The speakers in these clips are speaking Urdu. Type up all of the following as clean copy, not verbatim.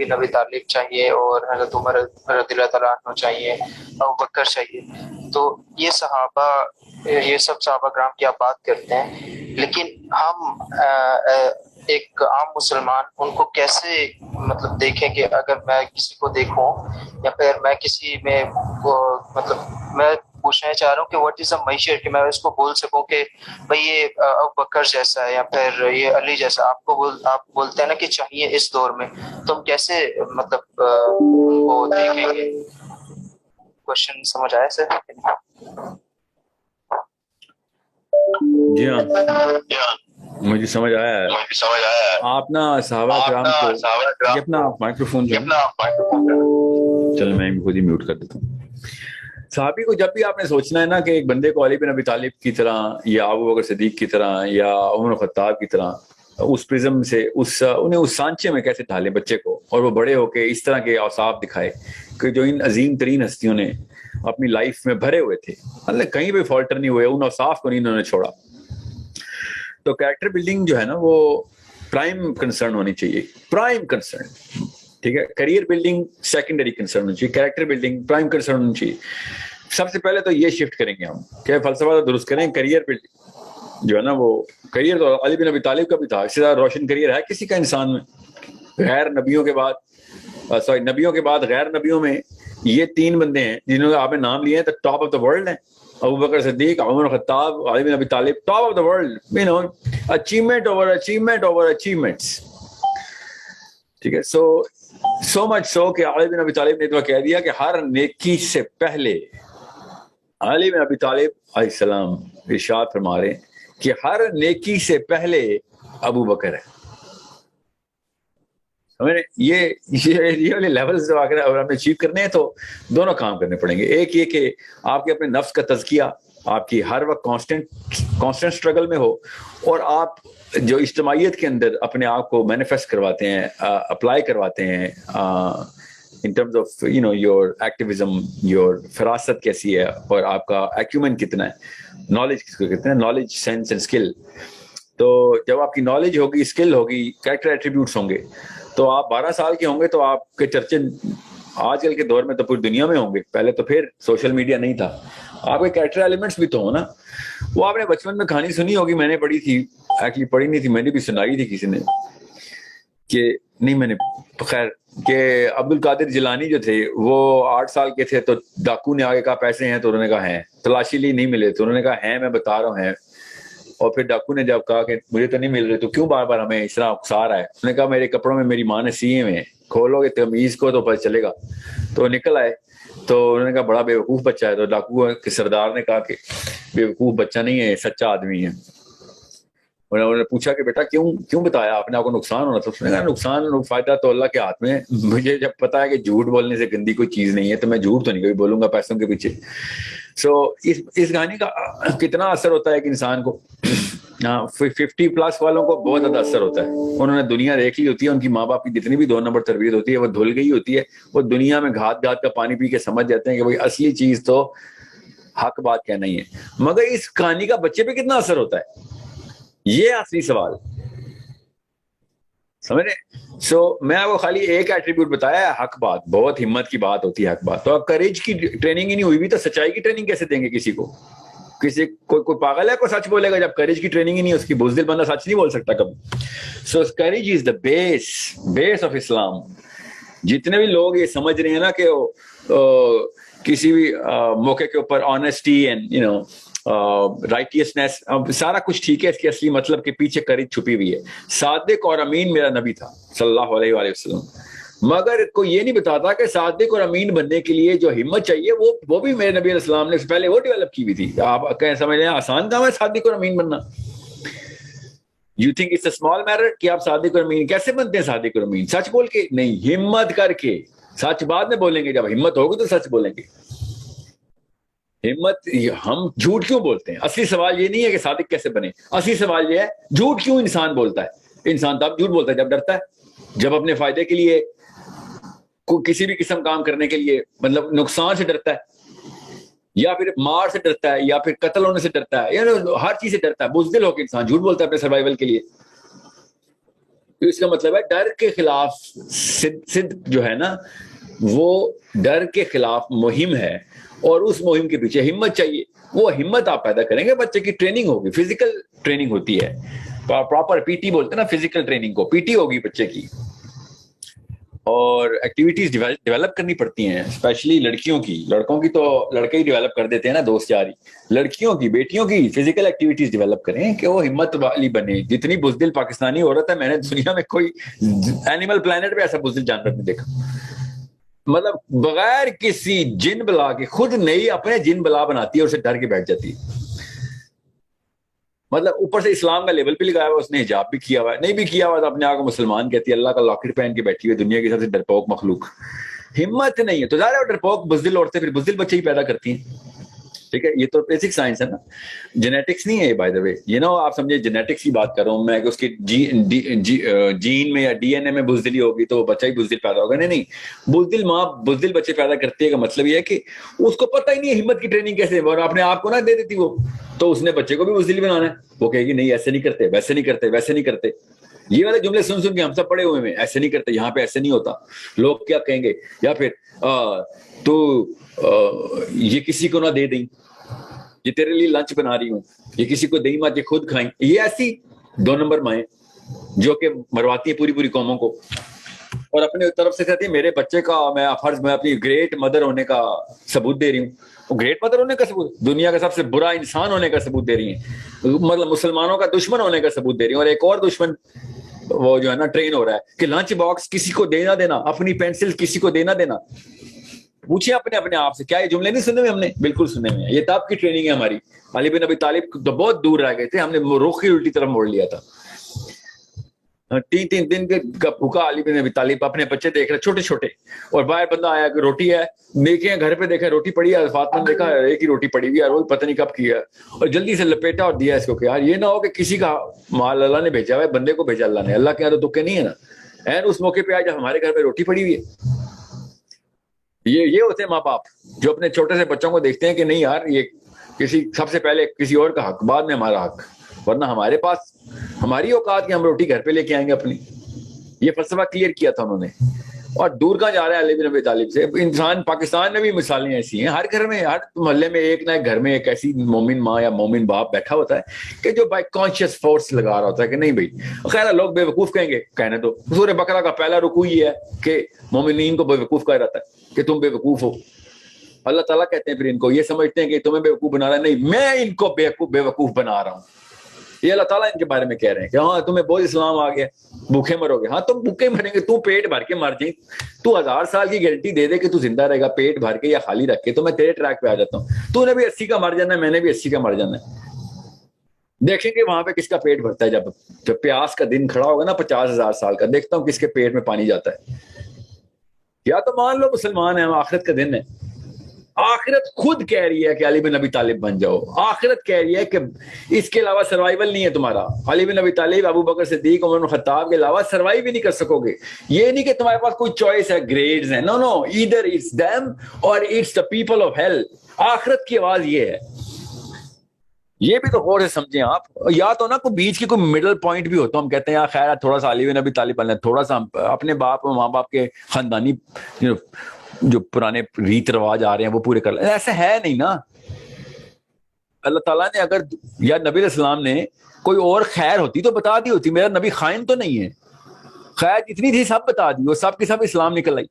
بن ابی طالب چاہیے اور حضرت عمر رضی اللہ تعالیٰ عنہ چاہیے، ابو بکر چاہیے. تو یہ صحابہ، یہ سب صحابہ کرام کی آپ بات کرتے ہیں، لیکن ہم ایک عام مسلمان ان کو کیسے مطلب دیکھیں کہ اگر میں کسی کو دیکھوں یا پھر میں کسی میں مطلب میں پوچھنا چاہ رہا ہوں کہ واٹ از اے معیشت، کہ میں اس کو بول سکوں کہ بھئی یہ ابو بکر جیسا ہے یا پھر یہ علی جیسا. آپ بولتے ہیں نا کہ چاہیے اس دور میں، تو ہم کیسے مطلب ان کو دیکھیں گے؟ کوشچن سمجھ آیا سر؟ جی ہاں مجھے سمجھ آیا ہے. آپ نا صحابہ کرام کو یہ اپنا مائکرو فون جو چلو میں خود ہی میوٹ کر دیتا ہوں. صحابی کو جب بھی آپ نے سوچنا ہے نا کہ ایک بندے کو علی بن ابی طالب کی طرح یا ابو بکر صدیق کی طرح یا عمر خطاب کی طرح اس پرزم سے انہیں اس سانچے میں کیسے ڈھالیں بچے کو، اور وہ بڑے ہو کے اس طرح کے اوصاف دکھائے کہ جو ان عظیم ترین ہستیوں نے اپنی لائف میں بھرے ہوئے تھے، مطلب کہیں بھی فالٹر نہیں ہوئے، ان اوصاف کو نہیں انہوں نے چھوڑا. تو کریکٹر بلڈنگ جو ہے نا وہ پرائم کنسرن ہونی چاہیے، پرائم کنسرن. ٹھیک ہے، کریئر بلڈنگ سیکنڈری کنسرن ہونی چاہیے، کریکٹر بلڈنگ پرائم کنسرن ہونی چاہیے. سب سے پہلے تو یہ شفٹ کریں گے ہم کہ فلسفہ تو درست کریں. کریئر بلڈنگ جو ہے نا وہ کریئر تو علی بن ابی طالب کا بھی تھا، اس سے زیادہ روشن کریئر ہے کسی کا انسان میں؟ غیر نبیوں کے بعد نبیوں کے بعد غیر نبیوں میں یہ تین بندے ہیں جنہوں نے آپ نے نام لیے ہیں تو ٹاپ آف دا ورلڈ ہیں. ابو بکر صدیق، عمر خطاب، علی bin Abi Talib, top of the world, you know, achievement over achievement over achievements. ٹھیک ہے، سو مچ سو کہ علی بن ابی طالب نے تو کہہ دیا کہ ہر نیکی سے پہلے علی بن ابی طالب علیہ السلام ارشاد فرما رہے ہیں کہ ہر نیکی سے پہلے ابو بکر ہے. یہ والے لیولز جو اگر ہمیں اچیو کرنے ہیں تو دونوں کام کرنے پڑیں گے. ایک یہ کہ آپ کے اپنے نفس کا تزکیہ آپ کی ہر وقت کانسٹنٹ اسٹرگل میں ہو، اور آپ جو اجتماعیت کے اندر اپنے آپ کو مینیفیسٹ کرواتے ہیں، اپلائی کرواتے ہیں in terms of you know your activism, your فراست کیسی ہے اور آپ کا ایکیومن کتنا ہے، نالج کس کو کہتے ہیں، نالج سینس اینڈ اسکل. تو جب آپ کی نالج ہوگی، اسکل ہوگی، کریکٹر ایٹریبیوٹس ہوں گے، تو آپ 12 سال کے ہوں گے تو آپ کے چرچے آج کل کے دور میں تو پوری دنیا میں ہوں گے. پہلے تو پھر سوشل میڈیا نہیں تھا. آپ کے کریکٹر ایلیمنٹس بھی تو ہو نا. وہ آپ نے بچپن میں کہانی سنی ہوگی، میں نے پڑھی تھی، ایکچولی پڑھی نہیں تھی، میں نے بھی سنائی تھی کسی نے، کہ نہیں میں نے خیر کہ عبد القادر جیلانی جو تھے وہ 8 سال کے تھے تو ڈاکو نے آگے کہا پیسے ہیں، تو انہوں نے کہا ہیں. تلاشی لی، نہیں ملے، تو انہوں نے کہا ہیں، میں بتا رہا ہوں ہیں. اور پھر ڈاکو نے جب کہا کہ مجھے تو نہیں مل رہے، تو کیوں بار بار ہمیں اس طرح اکسا رہا ہے؟ انہوں نے کہا میرے کپڑوں میں میری ماں نے سیے ہوئے ہیں، کھولو گے تمیز کو تو پتہ چلے گا. تو نکل آئے، تو انہوں نے کہا بڑا بے وقوف بچہ ہے. تو ڈاکو کے سردار نے کہا کہ بے وقوف بچہ نہیں ہے، سچا آدمی ہے. انہوں نے پوچھا کہ بیٹا کیوں بتایا آپ نے، آپ کو نقصان ہونا تھا؟ اس نے کہا نقصان فائدہ تو اللہ کے ہاتھ میں ہے، مجھے جب پتا ہے کہ جھوٹ بولنے سے گندی کوئی چیز نہیں ہے تو میں جھوٹ تو نہیں کبھی بولوں گا پیسوں کے پیچھے. اس کہانی کا کتنا اثر ہوتا ہے کہ انسان کو 50+ والوں کو بہت زیادہ اثر ہوتا ہے. انہوں نے دنیا دیکھ لی ہوتی ہے، ان کی ماں باپ کی جتنی بھی 2 نمبر تربیت ہوتی ہے وہ دھل گئی ہوتی ہے. وہ دنیا میں گھات کا پانی پی کے سمجھ جاتے ہیں کہ بھائی اصلی چیز تو حق بات کہنا ہی ہے. مگر اس کہانی کا بچے پہ کتنا اثر ہوتا ہے، یہ اصلی سوال. سمجھ رہے؟ میں آپ کو خالی ایک ایٹریبیوٹ بتایا ہے، حق بات. بہت ہمت کی بات ہوتی ہے حق بات. تو اب کریج کی ٹریننگ ہی نہیں ہوئی بھی تو سچائی کی ٹریننگ کیسے دیں گے کسی کو؟ کوئی پاگل ہے کوئی سچ بولے گا جب کریج کی ٹریننگ ہی نہیں ہے اس کی؟ بزدل بندہ سچ نہیں بول سکتا کبھی. Courage is the base of Islam. جتنے بھی لوگ یہ سمجھ رہے ہیں نا کہ کسی بھی موقع کے اوپر honesty and you know righteousness سارا کچھ ٹھیک ہے، اس کے اصلی مطلب کے پیچھے کریج چھپی ہوئی ہے. صادق اور امین میرا نبی تھا صلی اللہ علیہ وآلہ وسلم، مگر کوئی یہ نہیں بتاتا کہ صادق اور امین بننے کے لیے جو ہمت چاہیے وہ بھی میرے نبی علیہ السلام نے پہلے وہ ڈیولپ کی ہوئی تھی. آپ کہیں سمجھ رہے ہیں آسان کام ہے صادق اور امین بننا؟ You think it's a small matter کہ آپ صادق اور امین کیسے بنتے ہیں؟ صادق اور امین سچ بول کے نہیں، ہمت کر کے. سچ بعد میں بولیں گے، جب ہمت ہوگی تو سچ بولیں گے. ہمت، ہم جھوٹ کیوں بولتے ہیں؟ اصلی سوال یہ نہیں ہے کہ صادق کیسے بنے، اصلی سوال یہ ہے جھوٹ کیوں انسان بولتا ہے. انسان تب جھوٹ بولتا ہے جب ڈرتا ہے، جب اپنے فائدے کے لیے کسی بھی قسم کام کرنے کے لیے مطلب نقصان سے ڈرتا ہے، یا پھر مار سے ڈرتا ہے، یا پھر قتل ہونے سے ڈرتا ہے، یعنی ہر چیز سے ڈرتا ہے. بزدل ہو کے انسان جھوٹ بولتا ہے اپنے سروائیول کے لیے. تو اس کا مطلب ہے ڈر کے خلاف صدق جو ہے نا وہ ڈر کے خلاف مہم ہے، اور اس مہم کے پیچھے ہمت چاہیے. وہ ہمت آپ پیدا کریں گے، بچے کی ٹریننگ ہوگی، فزیکل ٹریننگ ہوتی ہے، پراپر پی ٹی بولتے ہیں نا فزیکل ٹریننگ کو، پی ٹی ہوگی بچے کی، اور ایکٹیویٹیز ڈیولپ کرنی پڑتی ہیں، اسپیشلی لڑکیوں کی. لڑکوں کی تو لڑکے ہی ڈیولپ کر دیتے ہیں نا دوست یاری، لڑکیوں کی بیٹیوں کی فزیکل ایکٹیویٹیز ڈیولپ کریں کہ وہ ہمت والی بنے. جتنی بزدل پاکستانی عورت ہے، میں نے دنیا میں کوئی اینیمل پلانٹ پہ ایسا بزدل جانور نہیں دیکھا. مطلب بغیر کسی جن بلا کے خود نہیں اپنے جن بلا بناتی ہے اور اسے ڈر کے بیٹھ جاتی ہے. مطلب اوپر سے اسلام کا لیبل بھی لگایا ہوا، اس نے حجاب بھی کیا ہوا ہے، نہیں بھی کیا ہوا تو اپنے آپ کو مسلمان کہتی ہے، اللہ کا لاکٹ پہن کے بیٹھی ہوئی دنیا کی سب سے ڈرپوک مخلوق. ہمت نہیں ہے تو ظاہر ہے ڈرپوک بزدل عورتیں پھر بزدل بچے ہی پیدا کرتی ہیں. ٹھیک ہے، یہ تو بیسک سائنس ہے نا، جینیٹکس نہیں ہے. بائی دا وے یہ نا آپ سمجھے جینیٹکس کی بات کر رہا ہوں میں کہ اس کی جین میں یا ڈی این اے میں بزدلی ہوگی تو بچہ ہی بزدل پیدا ہوگا. نہیں، بزدل ماں بزدل بچے پیدا کرتی ہے کا مطلب یہ ہے کہ اس کو پتہ ہی نہیں ہے ہمت کی ٹریننگ کیسے، اور اپنے آپ کو نہ دے دیتی وہ، تو اس نے بچے کو بھی بزدل بنانا ہے. وہ کہے گی نہیں ایسے نہیں کرتے، ویسے نہیں کرتے، ویسے نہیں کرتے. یہ والے جملے سن سن کے ہم سب پڑے ہوئے ہیں، ایسے نہیں کرتے، یہاں پہ ایسے نہیں ہوتا، لوگ کیا کہیں گے، یا پھر تو یہ کسی کو نہ دے دیں، یہ تیرے لیے لنچ بنا رہی ہوں، یہ کسی کو دیں مت، یہ خود کھائیں. یہ ایسی 2 نمبر مائیں جو کہ مرواتی ہیں پوری پوری قوموں کو، اور اپنے طرف سے کہتی ہے میرے بچے کا میں فرض میں اپنی گریٹ مدر ہونے کا ثبوت دے رہی ہوں. گریٹ مدر ہونے کا ثبوت، دنیا کا سب سے برا انسان ہونے کا ثبوت دے رہی ہیں، مطلب مسلمانوں کا دشمن ہونے کا ثبوت دے رہی ہیں. اور ایک اور دشمن وہ جو ہے نا ٹرین ہو رہا ہے کہ لنچ باکس کسی کو دینا دینا، اپنی پینسل کسی کو دینا دینا. پوچھیں اپنے آپ سے، کیا یہ جملے نہیں سنے ہوئے ہم نے؟ بالکل سنے ہوئے ہیں. یہ تب کی ٹریننگ ہے ہماری. علی بن ابی طالب تو بہت دور رہ گئے تھے، ہم نے رخ ہی الٹی طرف موڑ لیا تھا. 3 دن کا بھوکا علی بن ابی طالب، اپنے بچے دیکھ رہے چھوٹے چھوٹے، اور باہر بندہ آیا کہ روٹی ہے، دیکھیں گھر پہ دیکھا روٹی پڑی ہے، فاطمہ نے دیکھا ایک ہی روٹی پڑی ہوئی ہے، وہ پتہ نہیں کب کی ہے، اور جلدی سے لپیٹا اور دیا اس کو کہ یار یہ نہ ہو کہ کسی کا مال اللہ نے بھیجا ہوا ہے، بندے کو بھیجا اللہ نے، اللہ کے یہاں تو تکے نہیں ہے نا. این اس موقع پہ آج جب ہمارے گھر پہ روٹی پڑی ہوئی ہے. یہ ہوتے ہیں ماں باپ جو اپنے چھوٹے سے بچوں کو دیکھتے ہیں کہ نہیں یار یہ کسی سب سے پہلے کسی اور کا حق، بعد میں ہمارا حق، ورنہ ہمارے پاس ہماری اوقات کہ ہم روٹی گھر پہ لے کے آئیں گے اپنی. یہ فلسفہ کلیئر کیا تھا انہوں نے. اور دور کہاں جا رہا ہے علی بن ابی طالب سے. انسان پاکستان میں بھی مثالیں ایسی ہیں، ہر گھر میں، ہر محلے میں ایک نہ ایک گھر میں ایک ایسی مومن ماں یا مومن باپ بیٹھا ہوتا ہے کہ جو بائی کانشیس فورس لگا رہا ہوتا ہے کہ نہیں بھائی. خیر لوگ بے وقوف کہیں گے، کہنے دو. سورہ بقرہ کا پہلا رکوع یہ ہے کہ مومنین کو بے وقوف کہا جاتا ہے کہ تم بے وقوف ہو. اللہ تعالیٰ کہتے ہیں پھر ان کو، یہ سمجھتے ہیں کہ تمہیں بے وقوف بنا رہا ہے، نہیں میں ان کو بے وقوف بنا رہا ہوں. یہ اللہ تعالیٰ ان کے بارے میں کہہ رہے ہیں کہ ہاں تمہیں بہت اسلام آ گیا، بھوکے مرو گے. ہاں تم بھوکے مریں گے، تو پیٹ بھر کے مر جائیں، تو 1000 سال کی گارنٹی دے دے کہ تو زندہ رہے گا پیٹ بھر کے یا خالی رکھ کے، تو میں تیرے ٹریک پہ آ جاتا ہوں. تو نے بھی 80 کا مر جانا ہے، میں نے بھی 80 کا مر جانا ہے. دیکھیں گے وہاں پہ کس کا پیٹ بھرتا ہے. جب پیاس کا دن کھڑا ہوگا نا 50,000 سال کا، دیکھتا ہوں کس کے پیٹ میں پانی جاتا ہے. یا تو مان لو مسلمان ہیں، آخرت کا دن ہے، آخرت خود کہہ رہی ہے کہ علی بن ابی طالب بن جاؤ. آخرت کہہ رہی ہے کہ اس کے علاوہ سروائیول نہیں ہے تمہارا. علی بن ابی طالب، ابو بکر صدیق، عمر بن خطاب کے علاوہ سروائیو بھی نہیں کر سکو گے. یہ نہیں کہ تمہارے پاس کوئی چوائس ہے، گریڈز ہیں. No no, either it's them or it's the people of hell. آخرت کی آواز یہ ہے. یہ بھی تو غور سے سمجھیں آپ. یا تو نا کوئی بیچ کی کوئی مڈل پوائنٹ بھی ہوتا، ہم کہتے ہیں یار خیر تھوڑا سا علی بن ابی طالب بننا، تھوڑا سا اپنے باپ اور ماں باپ کے خاندانی جو پرانے ریت رواج آ رہے ہیں وہ پورے کر لیں. ایسا ہے نہیں نا. اللہ تعالیٰ نے اگر یا نبی علیہ السلام نے کوئی اور خیر ہوتی تو بتا دی ہوتی. میرا نبی خائن تو نہیں ہے، خیر جتنی تھی سب بتا دی، وہ سب کی سب اسلام نکل آئی.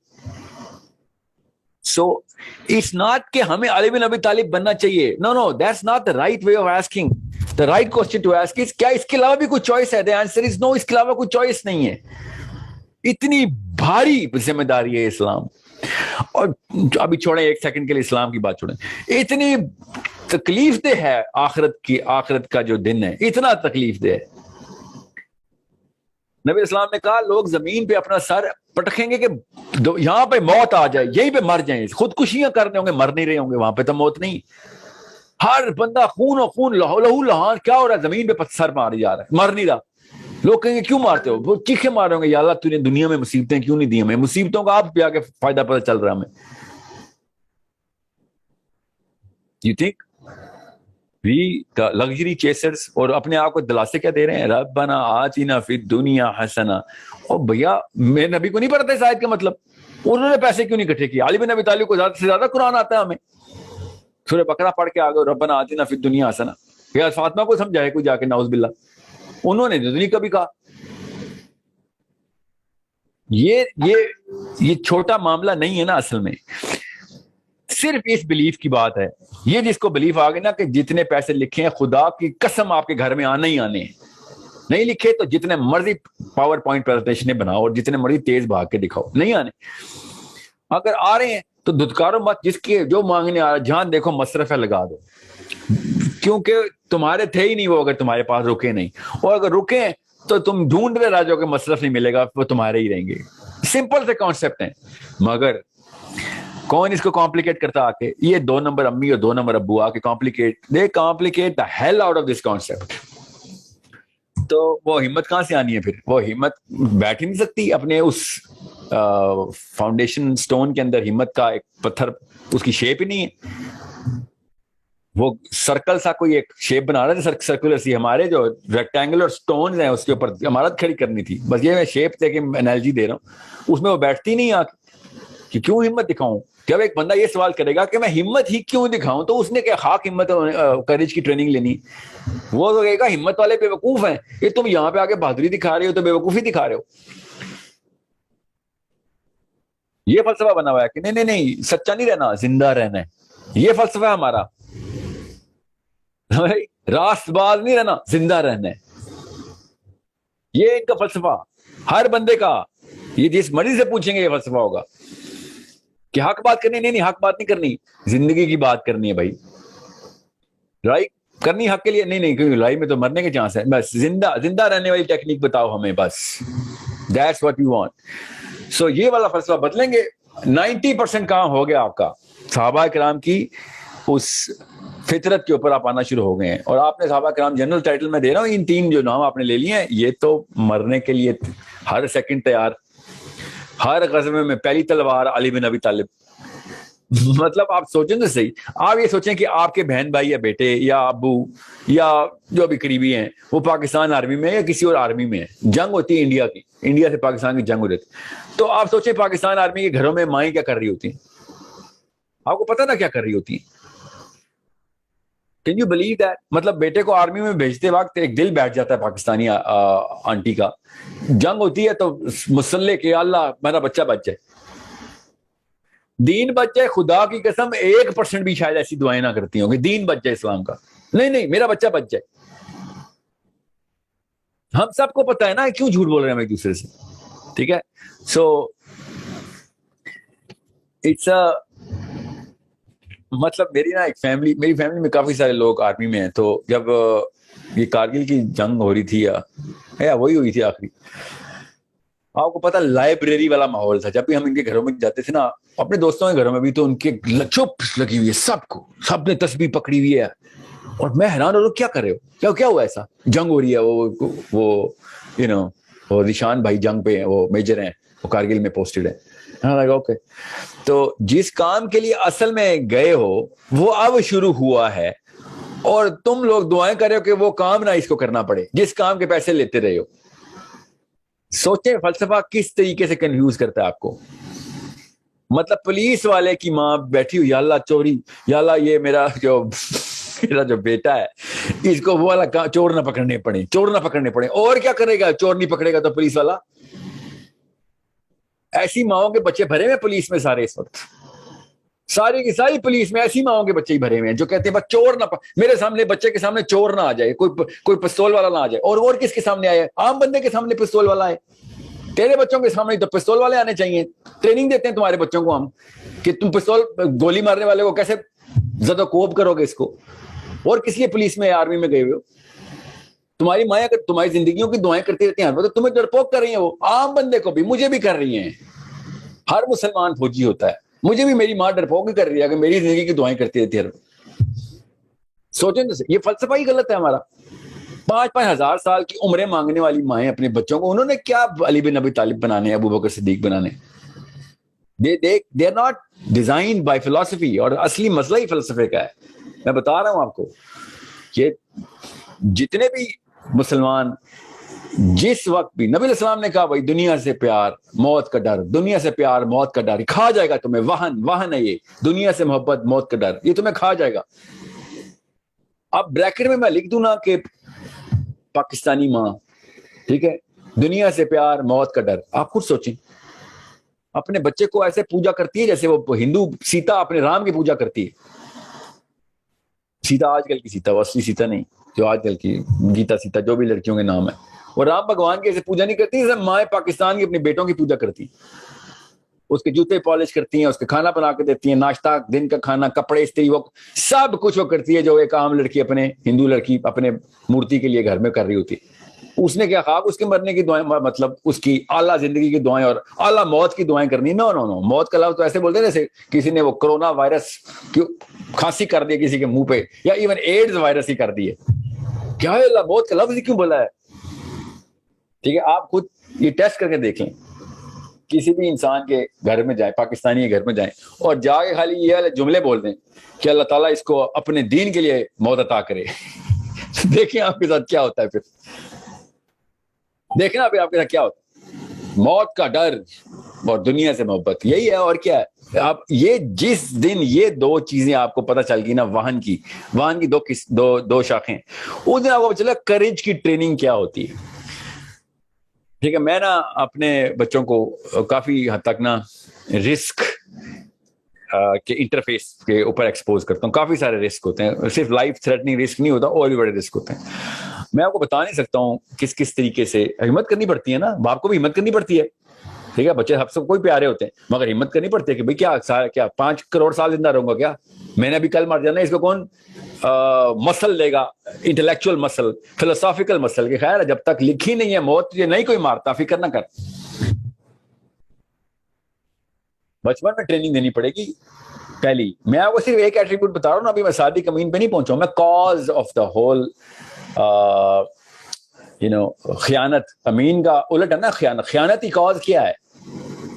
سو اٹس ناٹ کہ ہمیں علی بن ابی طالب بننا چاہیے. No no, that's not the right way of asking. The right question to ask is کیا اس کے علاوہ بھی کوئی چوائس ہے؟ دا آنسر از نو، اس کے علاوہ کوئی چوائس نہیں ہے. اتنی بھاری ذمہ داری ہے اسلام. اور ابھی چھوڑیں ایک سیکنڈ کے لیے اسلام کی بات چھوڑیں. اتنی تکلیف دہ ہے آخرت کا جو دن ہے، اتنا تکلیف دہ ہے. نبی اسلام نے کہا لوگ زمین پہ اپنا سر پٹکیں گے کہ یہاں پہ موت آ جائے، یہیں پہ مر جائیں. خودکشیاں کر رہے ہوں گے، مر نہیں رہے ہوں گے، وہاں پہ تو موت نہیں. ہر بندہ خون و خون، لہو لہان کیا ہو رہا ہے، زمین پہ سر مار جا رہا ہے، مر نہیں رہا. لوگ کہیں گے کیوں مارتے ہو؟ وہ چیخے مار رہے ہوں گے یا اللہ تو نے دنیا میں مصیبتیں کیوں نہیں دی ہمیں؟ مصیبتوں کا آپ پہ آ کے فائدہ پتہ چل رہا ہے ہمیں. You think لگژری چیسرز، اور اپنے آپ کو دلاسے کیا دے رہے ہیں، ربنا آتنا فی الدنیا حسنہ. اور بھیا میں نبی کو نہیں پڑھتا اس آیت کا مطلب، انہوں نے پیسے کیوں نہیں اکٹھے کیے؟ علی بن ابی طالب کو زیادہ سے زیادہ قرآن آتا ہے ہمیں. سورہ بقرہ پڑھ کے آگے ربنا آتنا فی الدنیا حسنہ. یا فاطمہ کو سمجھائے کوئی جا کے، نعوذ باللہ، انہوں نے نہیں کبھی کہا. یہ چھوٹا معاملہ نہیں ہے نا اصل میں، صرف اس بلیف کی بات ہے. یہ جس کو بلیف آ گئی نا کہ جتنے پیسے لکھے ہیں خدا کی قسم آپ کے گھر میں آنے ہی آنے ہیں، نہیں لکھے تو جتنے مرضی پاور پوائنٹ پریزنٹیشنیں بناؤ اور جتنے مرضی تیز بھاگ کے دکھاؤ، نہیں آنے. اگر آ رہے ہیں تو دھتکارو مت، جس کے جو مانگنے آ رہا ہے جہاں دیکھو مصرف ہے لگا دو، کیونکہ تمہارے تھے ہی نہیں وہ، اگر تمہارے پاس رکے نہیں. اور اگر رکے تو تم ڈھونڈتے رہ جاؤ کہ مصرف نہیں ملے گا، وہ تمہارے ہی رہیں گے. سمپل سے کانسیپٹ ہیں، مگر کون اس کو کمپلیکیٹ کرتا آ کے؟ یہ 2 نمبر امی اور 2 نمبر ابو آ کے دے complicate the hell out of this concept. تو وہ ہمت کہاں سے آنی ہے پھر؟ وہ ہمت بیٹھ ہی نہیں سکتی اپنے اس فاؤنڈیشن سٹون کے اندر. ہمت کا ایک پتھر، اس کی شیپ ہی نہیں ہے. وہ سرکل سا کوئی ایک شیپ بنا رہے تھے، سرکولر سی. ہمارے جو ریکٹینگولر سٹونز ہیں اس کے اوپر عمارت کھڑی کرنی تھی. بس یہ میں شیپ دے کے انالوجی دے رہا ہوں، اس میں وہ بیٹھتی نہیں آ کہ کیوں ہمت دکھاؤں. جب ایک بندہ یہ سوال کرے گا کہ میں ہمت ہی کیوں دکھاؤں، تو اس نے کیا خاک ہمت کریج کی ٹریننگ لینی. وہ تو کہے گا ہمت والے بے وقوف ہیں، یہ تم یہاں پہ آ کے بہادری دکھا رہے ہو تو بے وقوفی دکھا رہے ہو. یہ فلسفہ بنا ہوا ہے کہ نہیں سچا نہیں رہنا، زندہ رہنا ہے. یہ فلسفہ ہے ہمارا، راست باز نہیں رہنا، زندہ رہنا ہے. یہ ان کا فلسفہ ہر بندے کا. یہ جس مرضی سے پوچھیں گے یہ فلسفہ ہوگا کہ حق بات کرنی. نہیں حق بات نہیں کرنی، زندگی کی بات کرنی ہے بھائی. لڑائی کرنی حق کے لیے نہیں، کیونکہ لڑائی میں تو مرنے کے چانس ہے. بس زندہ رہنے والی ٹیکنیک بتاؤ ہمیں، بس دیٹس واٹ یو وانٹ. سو یہ والا فلسفہ بدلیں گے. 90% کام ہو گیا آپ کا. صحابہ کرام کی اس فطرت کے اوپر آپ آنا شروع ہو گئے ہیں. اور آپ نے صحابہ کرام جنرل ٹائٹل میں دے رہا ہوں، ان 3 جو نام آپ نے لے لیے ہیں، یہ تو مرنے کے لیے ہر سیکنڈ تیار. ہر غزوے میں پہلی تلوار علی بن ابی طالب. مطلب آپ سوچیں تو صحیح، آپ یہ سوچیں کہ آپ کے بہن بھائی یا بیٹے یا ابو یا جو بھی قریبی ہیں وہ پاکستان آرمی میں یا کسی اور آرمی میں ہیں. جنگ ہوتی ہے انڈیا کی، انڈیا سے پاکستان کی جنگ ہو رہی. تو آپ سوچیں پاکستان آرمی کے گھروں میں مائیں کیا کر رہی ہوتی ہیں؟ آپ کو پتا نا کیا کر رہی ہوتی ہیں؟ Can you believe that? مطلب بیٹے کو آرمی میں بھیجتے وقت ایک دل بیٹھ جاتا ہے پاکستانی آنٹی کا. جنگ ہوتی ہے تو مسلح کہ اللہ میرا بچہ بچ جائے، دین بچ جائے. خدا کی قسم 1% بھی شاید ایسی دعائیں نہ کرتی ہوں کہ دین بچ جائے اسلام کا. نہیں میرا بچہ بچ جائے. ہم سب کو پتا ہے نا کیوں جھوٹ بول رہے ہیں ہم ایک دوسرے سے. ٹھیک ہے. سو اٹس مطلب میری فیملی میں کافی سارے لوگ آرمی میں ہیں. تو جب یہ کارگل کی جنگ ہو رہی تھی یا وہی ہوئی تھی آخری، آپ کو پتا لائبریری والا ماحول تھا. جب بھی ہم ان کے گھروں میں جاتے تھے نا، اپنے دوستوں کے گھروں میں بھی، تو ان کے چپ لگی ہوئی ہے سب نے تسبیح پکڑی ہوئی ہے. اور میں حیران ہو رہا ہوں کیا کر رہے ہو، کیا ہوا؟ ایسا جنگ ہو رہی ہے، وہ نشان بھائی جنگ پہ ہیں، وہ میجر ہیں، وہ کارگل میں پوسٹڈ ہیں. اوکے. تو جس کام کے لیے اصل میں گئے ہو وہ اب شروع ہوا ہے، اور تم لوگ دعائیں کر رہے ہو کہ وہ کام نہ اس کو کرنا پڑے جس کام کے پیسے لیتے رہے ہو. سوچیں فلسفہ کس طریقے سے کنفیوز کرتا ہے آپ کو. مطلب پولیس والے کی ماں بیٹھی ہوئی، یا اللہ چوری، یا اللہ یہ میرا جو بیٹا ہے اس کو وہ والا چور نہ پکڑنے پڑے. اور کیا کرے گا؟ چور نہیں پکڑے گا تو پولیس والا. ایسی ماؤں کے بچے بھرے ہوئے پولیس میں سارے اس وقت، ساری کی ساری پولیس میں ایسی ماؤں کے بچے ہی بھرے ہوئے ہیں جو کہتے ہیں بس چور نہ میرے سامنے، بچے کے سامنے چور نہ آ جائے، کوئی پستول والا نہ آ جائے. اور کس کے سامنے آئے؟ عام بندے کے سامنے پستول والا ہے. تیرے بچوں کے سامنے تو پستول والے آنے چاہیے. ٹریننگ دیتے ہیں تمہارے بچوں کو ہم کہ تم پستول گولی مارنے والے کو کیسے زد و کوب کرو گے اس کو. اور کس لیے پولیس میں آرمی میں گئے ہوئے ہو؟ تمہاری مائیں اگر تمہاری زندگیوں کی دعائیں کرتی رہتی ہیں تو تمہیں ڈرپوک کر رہی ہیں. وہ عام بندے کو بھی، مجھے بھی کر رہی ہیں. ہر مسلمان فوجی ہوتا ہے، مجھے بھی میری ماں ڈرپوک ہی کر رہی ہے کہ میری زندگی کی دعائیں کرتی رہتی ہے. سوچیں تو یہ فلسفہ ہی غلط ہے ہمارا. 5-5 ہزار سال کی عمریں مانگنے والی مائیں اپنے بچوں کو، انہوں نے کیا علی بن ابی طالب بنانے، ابو بکر صدیق بنانے؟ they are not designed by philosophy. اور اصلی مسئلہ ہی فلسفے کا ہے. میں بتا رہا ہوں آپ کو یہ جتنے بھی مسلمان جس وقت بھی نبی علیہ السلام نے کہا بھائی دنیا سے پیار موت کا ڈر، دنیا سے پیار موت کا ڈر، کھا جائے گا تمہیں، وہن ہے یہ دنیا سے محبت موت کا ڈر، یہ تمہیں کھا جائے گا. اب بریکٹ میں لکھ دوں نا کہ پاکستانی ماں، ٹھیک ہے، دنیا سے پیار موت کا ڈر. آپ خود سوچیں، اپنے بچے کو ایسے پوجا کرتی ہے جیسے وہ ہندو سیتا اپنے رام کی پوجا کرتی ہے. سیتا آج کل کی سیتا، وہ اصلی سیتا نہیں جو آج کل کی گیتا سیتا جو بھی لڑکیوں کے نام ہے. وہ رام بھگوان کی ایسے پوجا نہیں کرتی جیسے مائیں پاکستان کی اپنے بیٹوں کی پوجا کرتی، اس کے جوتے پالش کرتی ہیں، اس کے کھانا بنا کے دیتی ہیں، ناشتہ دن کا کھانا، کپڑے استری، وہ سب کچھ وہ کرتی ہے جو ایک عام لڑکی اپنے ہندو لڑکی اپنے مورتی کے لیے گھر میں کر رہی ہوتی. اس نے کیا خواب اس کے مرنے کی دعائیں، مطلب اس کی اعلیٰ زندگی کی دعائیں اور اعلیٰ موت کی دعائیں کرنی. نو نو نو، موت کا لفظ تو ایسے بولتے ہیں جیسے کسی نے وہ کرونا وائرس کی کھانسی کر دی کسی کے منہ پہ، یا ایون ایڈز وائرس ہی کر دیے. کیا ہے اللہ موت کا لفظ ہی کیوں بولا ہے؟ ٹھیک ہے، آپ خود یہ ٹیسٹ کر کے دیکھ لیں. کسی بھی انسان کے گھر میں جائیں، پاکستانی کے گھر میں جائیں اور جا کے خالی یہ والے جملے بول دیں کہ اللہ تعالیٰ اس کو اپنے دین کے لیے موت عطا کرے. دیکھیں آپ کے ساتھ کیا ہوتا ہے. پھر دیکھنا پھر آپ کے ساتھ کیا ہوتا ہے. موت کا ڈر اور دنیا سے محبت، یہی ہے اور کیا ہے. آپ یہ جس دن یہ دو چیزیں آپ کو پتہ چل گئی نا، وہن کی دو شاخیں، اس دن آپ کو پتہ چلا کریج کی ٹریننگ کیا ہوتی ہے. ٹھیک ہے، میں نا اپنے بچوں کو کافی حد تک نا رسک کے انٹرفیس کے اوپر ایکسپوز کرتا ہوں. کافی سارے رسک ہوتے ہیں، صرف لائف تھریٹننگ رسک نہیں ہوتا، اور بھی بڑے رسک ہوتے ہیں. میں آپ کو بتا نہیں سکتا ہوں کس طریقے سے ہمت کرنی پڑتی ہے نا. باپ کو بھی ہمت کرنی پڑتی ہے، ٹھیک ہے، بچے سب کوئی پیارے ہوتے ہیں، مگر ہمت کرنی پڑتی ہے کہ بھائی کیا 5 کروڑ سال زندہ رہوں گا کیا؟ میں نے ابھی کل مر جانا ہے، اس کو کون مسل لے گا، انٹلیکچوئل مسل، فلسافیکل مسل، کہ خیر جب تک لکھی نہیں ہے موت تجھے نہیں کوئی مارتا، فکر نہ کر. بچپن میں ٹریننگ دینی پڑے گی. پہلی میں آپ کو صرف ایک ایٹریبیوٹ بتا رہا ہوں نا، ابھی میں صادق امین پہ نہیں پہنچا ہوں، میں کاز آف دا ہول خیانت. امین کا الٹ ہے نا خیانت ہی کاز کیا ہے؟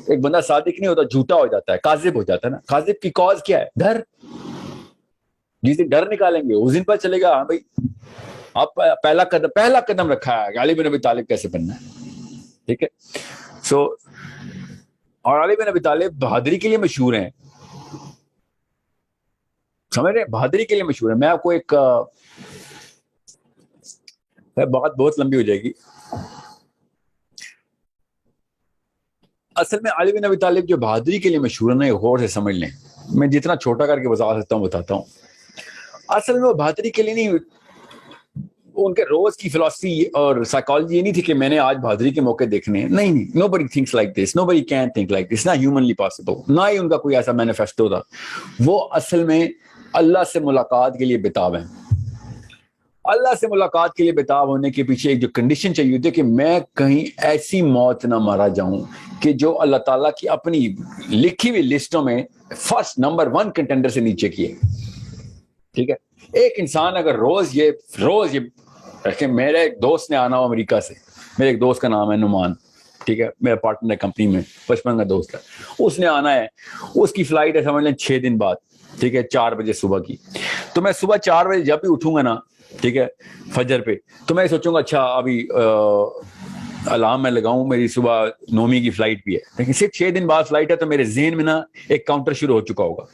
ایک بندہ صادق نہیں ہوتا، جھوٹا ہو جاتا ہے، کاذب ہو جاتا ہے نا. کاذب کی کاز کیا ہے؟ ڈر. جس دن ڈر نکالیں گے اس دن پتہ چلے گا ہاں بھائی آپ پہلا قدم رکھا ہے کہ علی بن ابی طالب کیسے بننا ہے. ٹھیک ہے، سو اور علی بن ابی طالب بہادری کے لیے مشہور ہیں، سمجھ رہے، بہادری کے لیے مشہور ہے. میں آپ کو ایک بات بہت لمبی ہو جائے گی. اصل میں علی بن ابی طالب جو بہادری کے لیے مشہور ہے نا، یہ غور سے سمجھ لیں. میں جتنا چھوٹا کر کے بتا سکتا ہوں بتاتا ہوں. اصل میں وہ بہادری کے لیے نہیں، ان کے روز کی فلسفی اور سائیکالوجی یہ نہیں تھی کہ میں نے آج بہادری کے موقع دیکھنے ہیں. نہیں، nobody thinks like this, nobody can think like this, not humanly possible. نہ ہی ان کا کوئی ایسا مینیفیسٹو تھا. وہ اصل میں اللہ سے ملاقات کے لیے بتاو ہیں. اللہ سے ملاقات کے لیے بتاو ہونے کے پیچھے ایک جو کنڈیشن چاہیے ہوتی ہے کہ میں کہیں ایسی موت نہ مارا جاؤں کہ جو اللہ تعالیٰ کی اپنی لکھی ہوئی لسٹوں میں فرسٹ نمبر 1 کنٹینڈر سے نیچے کی ہے. ٹھیک ہے، ایک انسان اگر روز یہ رکھیں. میرے ایک دوست نے آنا ہو امریکہ سے، میرے ایک دوست کا نام ہے نعمان، ٹھیک ہے، میرا پارٹنر ہے کمپنی میں، بچپن کا دوست ہے. اس نے آنا ہے، اس کی فلائٹ ہے سمجھ لیں 6 دن بعد، ٹھیک ہے، 4 بجے صبح کی. تو میں صبح 4 بجے جب بھی اٹھوں گا نا، ٹھیک ہے، فجر پہ، تو میں سوچوں گا اچھا ابھی الارم میں لگاؤں، میری صبح 9 کی فلائٹ بھی ہے، لیکن صرف 6 دن بعد فلائٹ ہے. تو میرے ذہن میں نا ایک کاؤنٹر شروع ہو چکا ہوگا،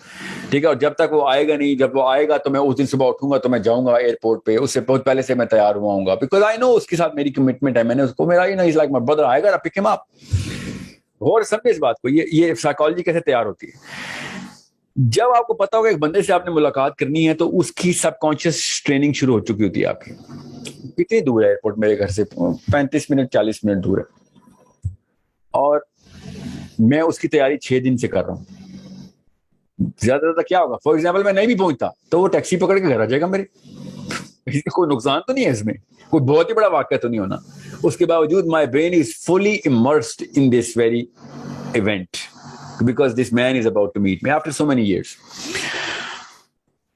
ٹھیک ہے. اور جب تک وہ آئے گا نہیں، جب وہ آئے گا تو میں اس دن صبح اٹھوں گا تو میں جاؤں گا ایئرپورٹ پہ، اس سے بہت پہلے سے میں تیار ہوا ہوں گا، بیکاز آئی نو اس کے ساتھ میری کمٹمنٹ ہے. میں نے اس کو میرا از لائک مائی برادر، آئے گا پک ہم اپ. اور سمجھے اس بات کو، یہ سائیکالوجی کیسے تیار ہوتی ہے. جب آپ کو پتا ہوگا ایک بندے سے آپ نے ملاقات کرنی ہے تو اس کی سب کانشیس ٹریننگ شروع ہو چکی ہوتی ہے آپ کی. کتنی دور ہے ایئرپورٹ میرے گھر سے؟ 35 منٹ 40 منٹ دور ہے. اور میں اس کی تیاری 6 دن سے کر رہا ہوں. زیادہ زیادہ کیا ہوگا، فار ایگزامپل میں نہیں بھی پہنچتا تو وہ ٹیکسی پکڑ کے گھر آ جائے گا میرے. کوئی نقصان تو نہیں ہے اس میں، کوئی بہت ہی بڑا واقعہ تو نہیں ہونا. اس کے باوجود my brain is fully immersed in this very event because this man is about to meet me after so many years.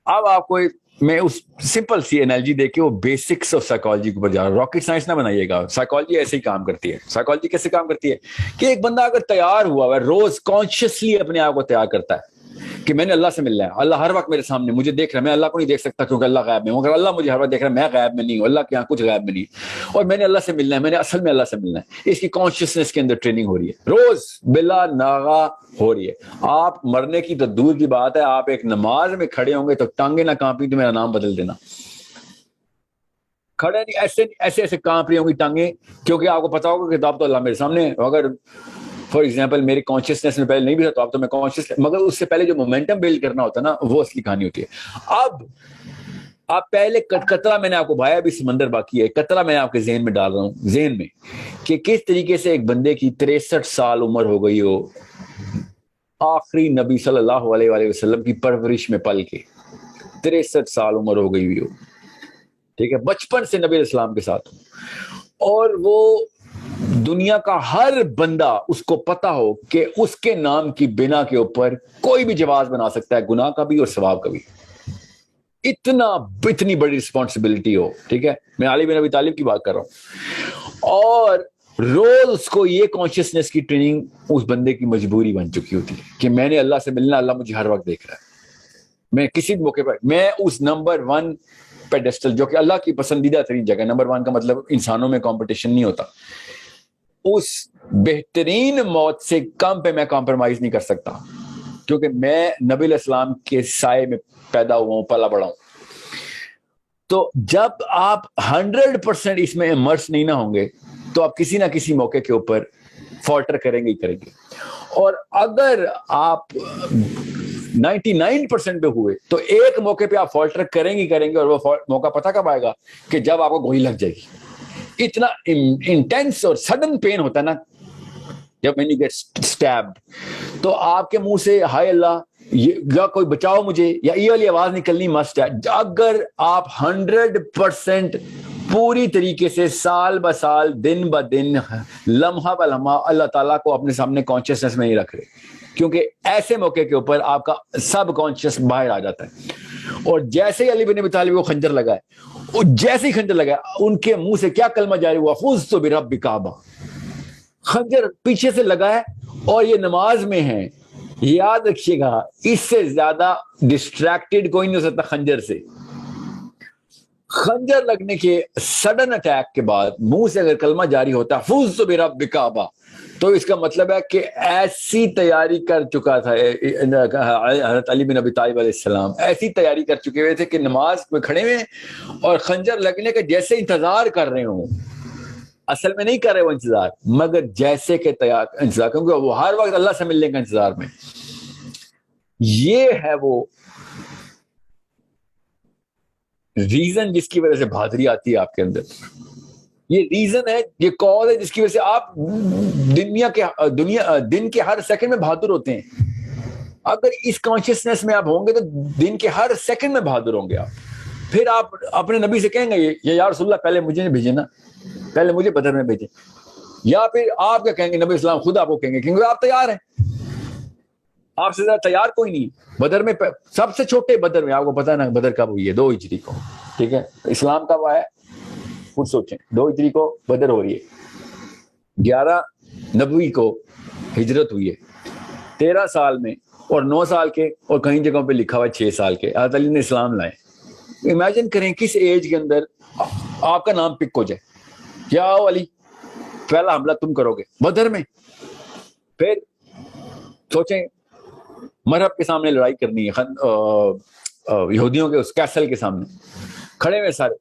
اب آپ کو میں اس سمپل سی انالوجی دے کے وہ بیسکس آف سائیکالوجی کو بجا رہا ہوں. راکٹ سائنس نہ بنائیے گا، سائیکالوجی ایسے ہی کام کرتی ہے. سائیکالوجی کیسے کام کرتی ہے کہ ایک بندہ اگر تیار ہوا ہے، روز کانشیسلی اپنے آپ کو تیار کرتا ہے کہ میں نے اللہ سے ملنا ہے, اللہ ہر وقت میرے سامنے مجھے دیکھ رہا ہے, میں اللہ کو نہیں دیکھ سکتا کیونکہ اللہ غائب میں ہوں, اگر اللہ مجھے ہر وقت دیکھ رہا ہے, میں غائب میں نہیں ہوں, اللہ کے یہاں کچھ غائب میں نہیں, اور میں نے اللہ سے ملنا ہے, میں نے اصل میں اللہ سے ملنا ہے. اس کی کانشیسنس کے اندر ٹریننگ ہو رہی ہے, روز بلا ناغا ہو رہی ہے. آپ مرنے کی تو دور کی بات ہے, آپ ایک نماز میں کھڑے ہوں گے تو ٹانگیں نہ کانپی تو میرا نام بدل دینا. کھڑے نہیں, ایسے ایسے کانپ رہی ہوں گی ٹانگیں, کیونکہ آپ کو پتا ہوگا کہ اب تو اللہ میرے سامنے ہے. اگر فار ایگزامپل میری کانشیسنس میں پہلے نہیں بھی تھا تو اب تو میں کانشیس, مگر اس سے پہلے جو مومنٹم بلڈ کرنا ہوتا ہے نا, وہ اصلی کہانی ہوتی ہے. اب آپ پہلے قطرہ میں نے آپ کو بھایا, ابھی سمندر باقی ہے, قطرہ میں آپ کے ذہن میں ڈال رہا ہوں, ذہن میں, کہ کس طریقے سے ایک بندے کی 63 سال عمر ہو گئی ہو, آخری نبی صلی اللہ علیہ وآلہ وسلم کی پرورش میں پل کے 63 سال عمر ہو گئی ہوئی ہو, ٹھیک ہے, بچپن سے نبی اسلام کے ساتھ, اور وہ دنیا کا ہر بندہ اس کو پتا ہو کہ اس کے نام کی بنا کے اوپر کوئی بھی جواز بنا سکتا ہے, گناہ کا بھی اور ثواب کا بھی. اتنی بڑی رسپانسبلٹی ہو, ٹھیک ہے, میں علی بن ابی طالب کی بات کر رہا ہوں, اور روز اس کو یہ کانشیسنس کی ٹریننگ اس بندے کی مجبوری بن چکی ہوتی ہے کہ میں نے اللہ سے ملنا, اللہ مجھے ہر وقت دیکھ رہا ہے. میں کسی موقع پر میں اس نمبر 1 پیڈسٹل, جو کہ اللہ کی پسندیدہ ترین جگہ, نمبر 1 کا مطلب انسانوں میں کمپٹیشن نہیں ہوتا, اس بہترین موت سے کم پہ میں کمپرومائز نہیں کر سکتا, کیونکہ میں نبی علیہ السلام کے سائے میں پیدا ہوا ہوں, پلا بڑا ہوں. تو جب آپ 100% اس میں امرس نہیں نہ ہوں گے تو آپ کسی نہ کسی موقع کے اوپر فالٹر کریں گے ہی کریں گے. اور اگر آپ 99% پہ ہوئے تو ایک موقع پہ آپ فالٹر کریں گے, اور وہ موقع پتہ کب آئے گا, کہ جب آپ کو گولی لگ جائے گی. اتنا انٹینس اور سڈن پین ہوتا ہے نا جب when you get stabbed, تو آپ کے منہ سے ہائے اللہ یا کوئی بچاؤ مجھے, یا یہ والی آواز نکلنی مسٹ ہے. اگر آپ 100% پوری طریقے سے سال ب سال, دن ب دن, لمحہ ب لمحہ اللہ تعالیٰ کو اپنے سامنے کانشیسنس میں نہیں رکھ رہے, کیونکہ ایسے موقع کے اوپر آپ کا سب کانشیس باہر آ جاتا ہے. اور جیسے ہی علی بن ابی طالب کو خنجر لگا ہے, جیسے ہی خنجر لگا, ان کے منہ سے کیا کلمہ جاری ہوا, فزت برب کعبہ. خنجر پیچھے سے لگا ہے اور یہ نماز میں ہے. یاد رکھیے گا, اس سے زیادہ ڈسٹریکٹڈ کوئی نہیں ہو سکتا خنجر سے. خنجر لگنے کے سڈن اٹیک کے بعد منہ سے اگر کلمہ جاری ہوتا ہے فزت برب کعبہ, تو اس کا مطلب ہے کہ ایسی تیاری کر چکا تھا حضرت علی بن ابی طالب علیہ السلام, ایسی تیاری کر چکے ہوئے تھے کہ نماز میں کھڑے ہوئے اور خنجر لگنے کا جیسے انتظار کر رہے ہوں. اصل میں نہیں کر رہے وہ انتظار, مگر جیسے کہ انتظار, کیونکہ وہ ہر وقت اللہ سے ملنے کا انتظار میں. یہ ہے وہ ریزن جس کی وجہ سے بہادری آتی ہے آپ کے اندر. یہ ریزن ہے, یہ کاز ہے جس کی وجہ سے آپ دن کے ہر سیکنڈ میں بہادر ہوتے ہیں. اگر اس کانشیسنس میں آپ ہوں گے تو دن کے ہر سیکنڈ میں بہادر ہوں گے آپ. پھر آپ اپنے نبی سے کہیں گے یا رسول اللہ پہلے مجھے بھیجے نا, پہلے مجھے بدر میں بھیجے. یا پھر آپ کیا کہیں گے, نبی اسلام خود آپ کو کہیں گے کیونکہ آپ تیار ہیں, آپ سے زیادہ تیار کوئی نہیں. بدر میں سب سے چھوٹے بدر میں, آپ کو پتا ہے نا بدر کب ہوئی ہے, 2 ہجری کو, ٹھیک ہے. اسلام کب آیا خود سوچیں, 2 ہجری کو بدر ہو رہی ہے, 11 نبوی کو ہجرت ہوئی ہے, 13 سال میں, اور 9 سال کے, اور کہیں جگہوں پہ لکھا ہوا 6 سال کے حضرت علی نے اسلام لائے. امیجن کریں کس ایج کے اندر آپ کا نام پک ہو جائے, کیا ہو علی پہلا حملہ تم کرو گے بدر میں. پھر سوچیں مرحب کے سامنے لڑائی کرنی ہے, یہودیوں کے اس کیسل کے سامنے کھڑے ہوئے سارے,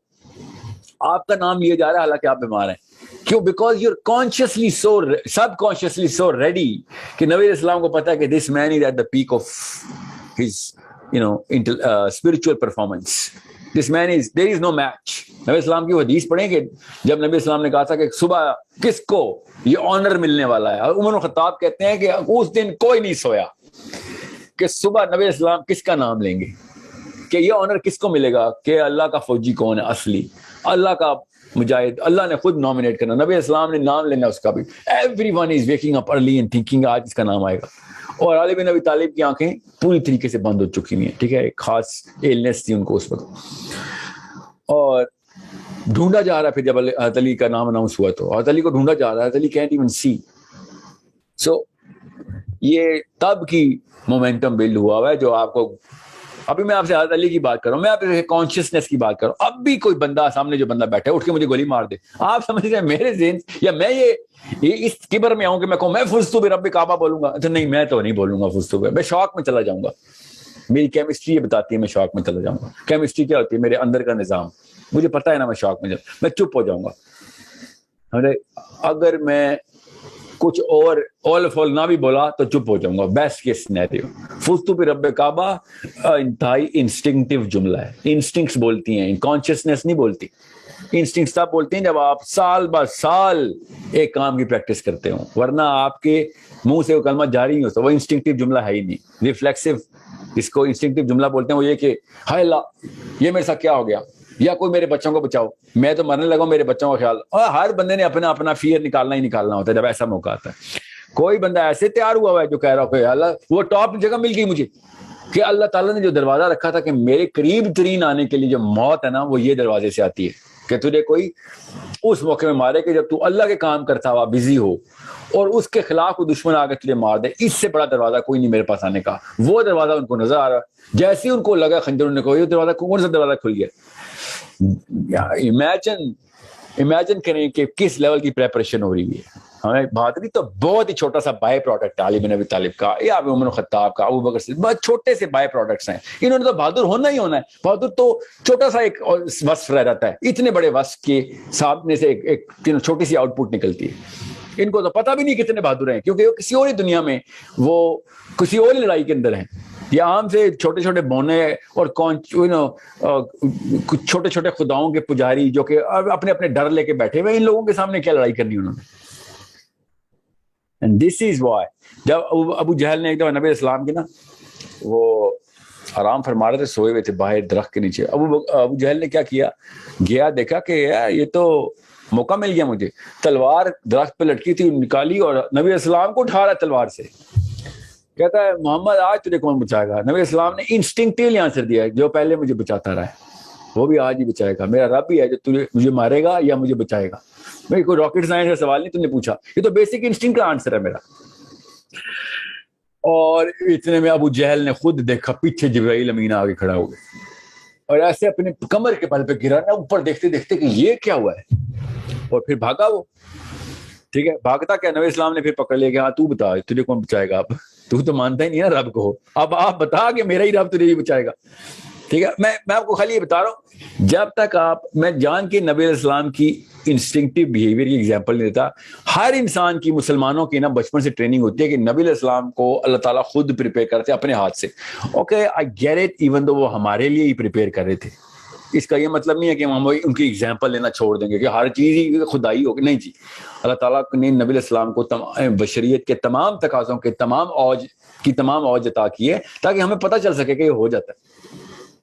آپ کا نام لیا جا رہا ہے حالانکہ آپ بیمار ہیں. کیوں؟ Because you are consciously subconsciously so ready کہ نبی اسلام کو پتا ہے کہ this man is at the peak of his spiritual performance. This man is, there is no match. نبی اسلام کی وہ حدیث پڑھیں کہ جب نبی اسلام نے کہا تھا کہ صبح کس کو یہ آنر ملنے والا ہے, اور عمر الخطاب کہتے ہیں کہ اس دن کوئی نہیں سویا کہ صبح نبی اسلام کس کا نام لیں گے, کہ یہ آنر کس کو ملے گا, کہ اللہ کا فوجی کون ہے اصلی, اللہ کا مجاہد, اللہ نے خود نامنیٹ کرنا, نبی اسلام نے نام لینا اس کا بھی. Everyone is waking up early and thinking آج اس کا نام آئے گا. اور علی بن ابی طالب کی آنکھیں پوری طریقے سے بند ہو چکی ہیں, ٹھیک ہے, ایک خاص ایلنس تھی ان کو اس وقت, اور ڈھونڈا جا رہا ہے. پھر جب حضرت علی کا نام اناؤنس ہوا تو حضرت علی کو ڈھونڈا جا رہا ہے, حضرت علی can't even see. So یہ تب کی مومنٹم بلڈ ہوا ہے جو آپ کو, ابھی میں آپ سے حضرت علی کی بات کر رہا ہوں, میں آپ سے کانشیسنیس کی بات کر رہا ہوں. اب بھی کوئی بندہ سامنے جو بندہ بیٹھا ہے اٹھ کے مجھے گولی مار دے, آپ سمجھتے ہیں میرے ذہن یا میں یہ اس کبر میں آؤں کہ میں کہوں میں فزتو برب کعبہ بولوں گا, تو نہیں, میں تو نہیں بولوں گا فزتو, میں شوق میں چلا جاؤں گا. میری کیمسٹری یہ بتاتی ہے میں شوق میں چلا جاؤں گا. کیمسٹری کیا ہوتی ہے؟ میرے اندر کا نظام, مجھے پتا ہے نا میں شوق میں میں چپ ہو جاؤں گا. اگر میں کچھ اور اول فول نہ بھی بولا تو چپ ہو جاؤں گا. Best case scenario. فزتو برب کعبہ انتہائی انسٹنکٹیو جملہ ہے, انسٹنکٹس بولتی ہیں, کانشیسنیس نہیں بولتی. انسٹنکٹس تب بولتے ہیں جب آپ سال بہ سال ایک کام کی پریکٹس کرتے ہو, ورنہ آپ کے منہ سے وہ کلمہ جاری نہیں ہوتا. وہ انسٹنکٹیو جملہ ہے ہی نہیں. ریفلیکسو جس کو انسٹنکٹیو جملہ بولتے ہیں وہ یہ کہ ہائے اللہ یہ میرے ساتھ کیا ہو گیا, یا کوئی میرے بچوں کو بچاؤ, میں تو مرنے لگا ہوں, میرے بچوں کا خیال. اور ہر بندے نے اپنا اپنا فیئر نکالنا ہی نکالنا ہوتا ہے جب ایسا موقع آتا ہے. کوئی بندہ ایسے تیار ہوا ہے جو کہہ رہا ہو اللہ وہ ٹاپ جگہ مل گئی مجھے, کہ اللہ تعالیٰ نے جو دروازہ رکھا تھا کہ میرے قریب ترین آنے کے لیے جو موت ہے نا وہ یہ دروازے سے آتی ہے, کہ تجھے کوئی اس موقع میں مارے کہ جب تو اللہ کے کام کرتا ہوا بزی ہو, اور اس کے خلاف کوئی دشمن آ کے تجھے مار دے. اس سے بڑا دروازہ کوئی نہیں میرے پاس آنے کا. وہ دروازہ ان کو نظر آ رہا, جیسے ہی ان کو لگا خنجر نے کو یہ دروازہ کون سا دروازہ کھل گیا. امیجن کریں کہ کس لیول کی پریپریشن ہو رہی ہے. ہمیں بہادری تو بہت ہی چھوٹا سا بائی پروڈکٹ علی بن ابی طالب کا یا عمر خطاب کا, ابو بکر سے بہت چھوٹے سے بائی پروڈکٹس ہیں. انہوں نے تو بہادر ہونا ہی ہونا ہے. بہادر تو چھوٹا سا ایک وصف رہ جاتا ہے, اتنے بڑے وصف کے سامنے سے ایک چھوٹی سی آؤٹ پٹ نکلتی ہے. ان کو تو پتہ بھی نہیں کتنے بہادر ہیں, کیونکہ وہ کسی اور ہی دنیا میں, وہ کسی اور لڑائی کے اندر ہیں. یہ عام سے چھوٹے چھوٹے بونے اور چھوٹے چھوٹے خداؤں کے پجاری جو کہ اپنے اپنے ڈر لے کے بیٹھے ہوئے, ان لوگوں کے سامنے کیا لڑائی کرنی انہوں نے. And this is why جب ابو جہل نے ایک دفعہ نبی اسلام کی نا وہ آرام فرما رہے تھے, سوئے ہوئے تھے باہر درخت کے نیچے. ابو جہل نے کیا کیا, گیا دیکھا کہ یہ تو موقع مل گیا مجھے, تلوار درخت پہ لٹکی تھی نکالی اور نبی اسلام کو اٹھا رہا تلوار سے. کہتا ہے محمد آج تجھے کون بچائے گا. نبی اسلام نے انسٹنکٹیولی آنسر دیا, جو پہلے مجھے بچاتا رہا ہے وہ بھی آج ہی بچائے گا. میرا رب ہی ہے جو تجھے مجھے مارے گا یا مجھے بچائے گا. میں کوئی راکٹ سائنس کا سوال نہیں تم نے پوچھا, یہ تو بیسک انسٹنکٹ کا آنسر ہے میرا. اور اتنے میں ابو جہل نے خود دیکھا پیچھے جبرائیل امین آگے کھڑا ہو گیا اور ایسے اپنے کمر کے بل پہ گرا نا اوپر دیکھتے دیکھتے کہ یہ کیا ہوا ہے, اور پھر بھاگا وہ. ٹھیک ہے, بھاگتا کیا, نبی اسلام نے پھر پکڑ لیا کہ ہاں تو بتا تجھے کون بچائے گا. اب تو مانتا ہی نہیں نا رب کو, اب آپ بتا کہ میرا ہی رب تجھے ہی بچائے گا. ٹھیک ہے, میں آپ کو خالی یہ بتا رہا ہوں, جب تک آپ, میں جان کے نبی علیہ السلام کی انسٹنکٹیو بیہیویئر کی ایگزامپل نہیں دیتا. ہر انسان کی, مسلمانوں کی نا بچپن سے ٹریننگ ہوتی ہے کہ نبی علیہ السلام کو اللہ تعالیٰ خود پریپیئر کرتے اپنے ہاتھ سے. Okay I get it, even though وہ ہمارے لیے ہی پریپیئر کر رہے تھے. اس کا یہ مطلب نہیں ہے کہ ہم ان کی ایگزامپل لینا چھوڑ دیں گے کہ ہر چیز ہی خدائی ہوگی. نہیں جی, اللہ تعالیٰ نے نبی علیہ السلام کو بشریت کے تمام تقاضوں کے تمام اوج عطا کی ہے تاکہ ہمیں پتہ چل سکے کہ یہ ہو جاتا ہے.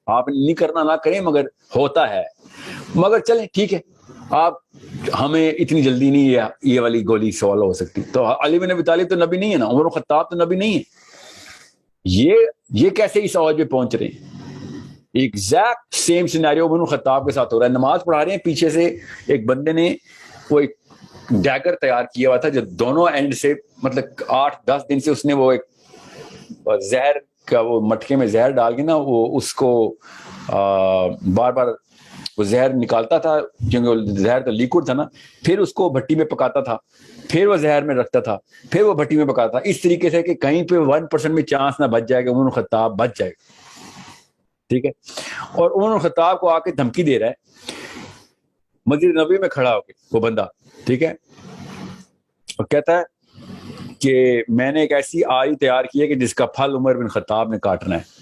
آپ نہیں کرنا نہ کریں مگر ہوتا ہے. مگر چلیں ٹھیک ہے, آپ ہمیں اتنی جلدی نہیں یہ والی گولی سوال ہو سکتی. تو علی بن ابی طالب تو نبی نہیں ہے نا, عمر خطاب تو نبی نہیں ہے. یہ کیسے اس اوج پہ پہنچ رہے ہیں؟ ایگزیکٹ سیم سینیریو عمر خطاب کے ساتھ ہو رہا ہے. نماز پڑھا رہے ہیں, پیچھے سے ایک بندے نے وہ ایک ڈیگر تیار کیا ہوا تھا جو دونوں اینڈ سے, مطلب 8-10 دن سے اس نے وہ ایک زہر کا وہ مٹکے میں زہر ڈال کے نا وہ اس کو بار بار وہ زہر نکالتا تھا, کیونکہ زہر تو لیکوڈ تھا نا, پھر اس کو بھٹی میں پکاتا تھا, پھر وہ زہر میں رکھتا تھا, پھر وہ بھٹی میں پکاتا تھا, اس طریقے سے کہ کہیں پہ 1% میں چانس نہ بچ جائے گا عمر خطاب بچ جائے گا. ٹھیک ہے, اور عمر خطاب کو آ کے دھمکی دے رہا ہے مسجد نبوی میں کھڑا ہو کے وہ بندہ. ٹھیک ہے, اور کہتا ہے کہ میں نے ایک ایسی آئی تیار کی ہے کہ جس کا پھل عمر بن خطاب نے کاٹنا ہے.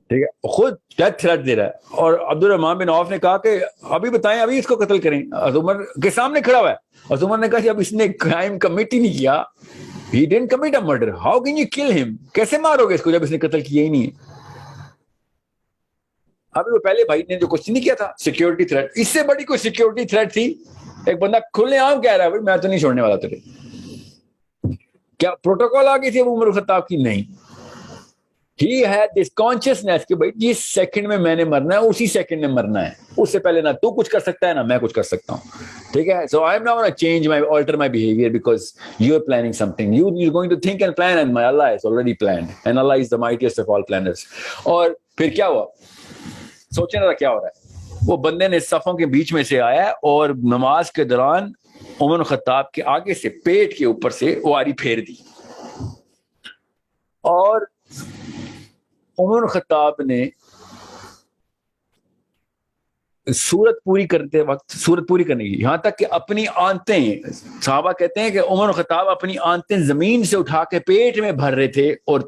ٹھیک ہے, خود ڈیتھ تھریٹ دے رہا ہے. اور عبد الرحمان بن عوف نے کہا کہ ابھی بتائیں, ابھی اس کو قتل کریں. عمر کے سامنے کھڑا ہوا ہے, اور عمر نے کہا کہ اب اس نے کرائم کمٹ ہی نہیں کیا, he didn't commit a murder, how can you kill him, کیسے مارو گے اس کو جب اس نے قتل کیا ہی نہیں ہے. ابھی وہ پہلے بھائی نے جو کوشچن نہیں کیا تھا سیکیورٹی تھریٹ, اس سے بڑی کوئی سیکیورٹی تھریٹ تھی؟ ایک بندہ کھلے عام کہہ رہا ہے بھائی میں تو نہیں چھوڑنے والا تجھے. کیا پروٹوکول آ گئی تھی ابو عمر خطاب کی؟ نہیں. He had this consciousness کہ بھائی جس سیکنڈ میں نے مرنا ہے اسی سیکنڈ میں مرنا ہے, اس سے پہلے نہ تو کچھ کر سکتا ہے نہ میں کچھ کر سکتا ہوں, ٹھیک ہے. So I am not gonna change my alter my behavior because you are planning something. You're going to think and plan, and my Allah has already planned, and Allah is the mightiest of all planners. اور پھر کیا ہوا, سوچیں ذرا کیا ہو رہا ہے. وہ بندے نے صفوں کے بیچ میں سے آیا اور نماز کے دوران عمر خطاب کے آگے سے پیٹ کے اوپر سے واری پھیر دی, اور عمر خطاب نے سورت پوری کرتے وقت, سورت پوری کرنے کی, یہاں تک کہ اپنی آنتیں, صحابہ کہتے ہیں کہ عمر خطاب اپنی آنتیں زمین سے اٹھا کے پیٹ میں بھر رہے تھے اور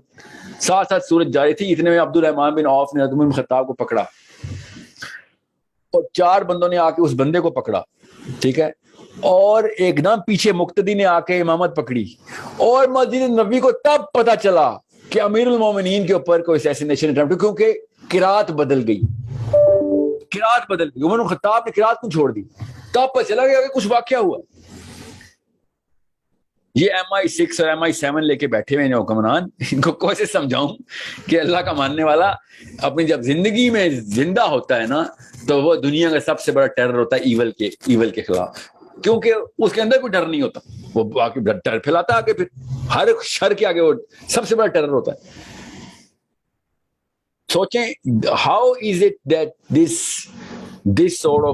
ساتھ ساتھ سورت جاری تھی. اتنے میں عبد الرحمن بن عوف نے عمر خطاب کو پکڑا اور 4 بندوں نے آ کے اس بندے کو پکڑا, ٹھیک ہے, اور ایک دم پیچھے مقتدی نے آ کے امامت پکڑی, اور مسجد نبوی کو تب پتا چلا کہ امیر المومنین کے اوپر کوئی اسیسینیشن اٹمپٹ, کیونکہ قرات بدل گئی, قرات بدل گئی. عمر خطاب نے قرات کو چھوڑ دی, تب پتہ چلا کہ کچھ واقعہ ہوا. یہ MI6 اور MI7 لے کے بیٹھے ہوئے ہیں حکمران, ان کو کیسے سمجھاؤں کہ اللہ کا ماننے والا اپنی جب زندگی میں زندہ ہوتا ہے نا تو وہ دنیا کا سب سے بڑا ٹیرر ہوتا ہے ایول کے خلاف, کیونکہ اس کے اندر کوئی ڈر نہیں ہوتا, وہ آ کے ڈر پھیلاتا آگے, پھر ہر شر کے آگے وہ سب سے بڑا ٹیرر ہوتا ہے. سوچیں how is it that this sort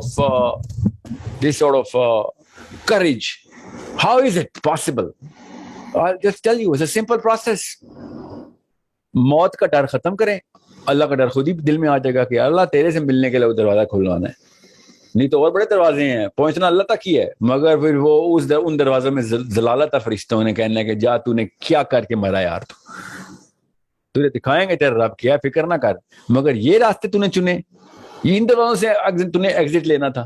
of courage, how is it possible? I'll just tell you, it's a simple process. موت کا ڈر ختم کریں, اللہ کا ڈر خود ہی دل میں آ جائے گا کہ اللہ تیرے سے ملنے کے لیے دروازہ کھلوانا ہے, نہیں تو اور بڑے دروازے ہیں, پہنچنا اللہ تک ہی ہے, مگر پھر وہ ان دروازوں میں ضلالت ہے, فرشتوں نے کہنا کہ جا تو نے کیا کر کے مرا یار, تجھے دکھائیں گے تیرا رب کیا, فکر نہ کر, مگر یہ راستے تو نے چنے, ان دروازوں سے تو نے ایگزٹ لینا تھا,